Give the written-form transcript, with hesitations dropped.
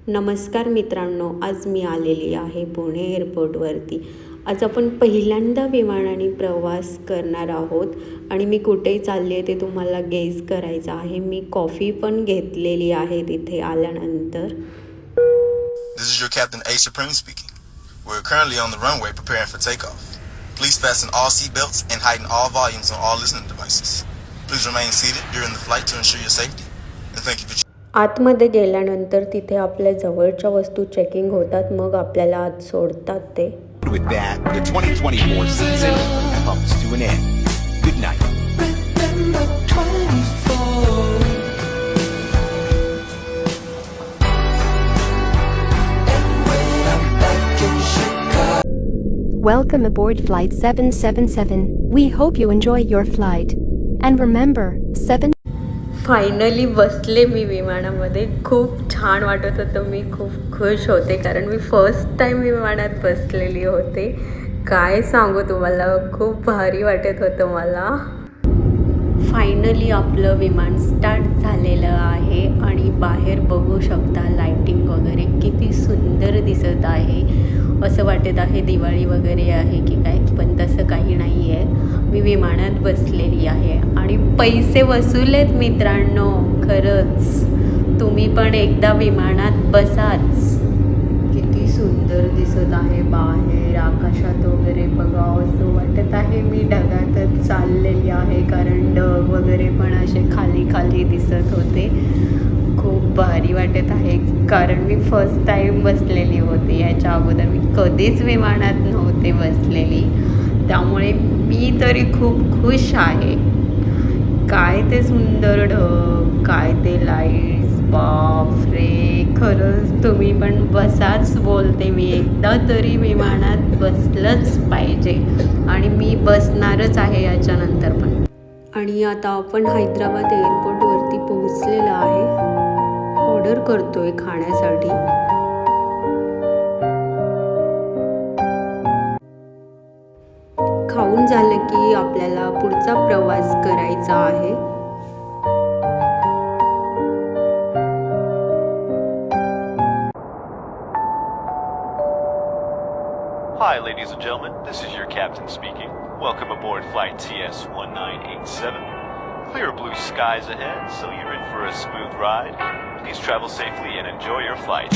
नमस्कार मित्रांनो, आज मी आलेली आहे पुणे एअरपोर्टवरती. आज आपण पहिल्यांदा विमानाने प्रवास करणार आहोत आणि मी कुठे चालली आहे ते तुम्हाला गेस करायचं आहे. मी कॉफी पण घेतलेली आहे तिथे आल्यानंतर. This is your Captain A. Supreme speaking. We're currently on the runway preparing for takeoff. Please fasten all seat belts and heighten all volumes on all listening devices. Please remain seated during the flight to ensure your safety. And thank you for आतमध्ये गेल्यानंतर तिथे आपल्या जवळच्या वस्तू checking होतात, मग आपल्याला आत सोडतात ते. With that, the 2024 season comes to an end. Good night. Welcome aboard Flight 777. We hope you enjoy your flight. And remember, 7 finally बसले मी विमानामध्ये. खूप छान वाटत होतं. मी खूप खुश होते कारण मी फर्स्ट टाईम विमानात बसलेली होते. काय सांगू तुम्हाला, खूप भारी वाटत होतं मला. फायनली आपलं विमान स्टार्ट झालेलं आहे आणि बाहेर बघू शकता लाईटिंग वगैरे किती सुंदर दिसत आहे. असं वाटत आहे दिवाळी वगैरे आहे की काय, पण तसं काही नाही आहे. मी विमानात बसलेली आहे आणि पैसे वसूल आहेत मित्रांनो. खरंच तुम्ही पण एकदा विमानात बसाच. किती सुंदर दिसत आहे बाहेर. आकाशात वगैरे बघावं असं वाटत आहे. मी ढगातच चाललेली आहे कारण ढग वगैरे पण असे खाली खाली दिसत होते. खूप भारी वाटत आहे कारण मी फर्स्ट टाईम बसलेली होती. याच्या अगोदर मी कधीच विमानात नव्हते बसलेली, त्यामुळे मी तरी खूप खुश आहे. काय ते सुंदर ढग, काय ते लाईट्स, बापरे. खरंच तुम्ही पण बसाच बोलते मी. एकदा तरी विमानात बसलंच पाहिजे आणि मी बसणारच आहे याच्यानंतर पण. आणि आता आपण हैदराबाद एअरपोर्टवरती पोहोचलेलं आहे. ऑर्डर करतोय खाण्यासाठी. खाऊन झालं की आपल्याला पुढचा प्रवास करायचा आहे. Hi, ladies and gentlemen. This is your captain speaking. Welcome aboard flight TS-1987. Clear blue skies ahead, so you're in for a smooth ride. Please travel safely and enjoy your flight.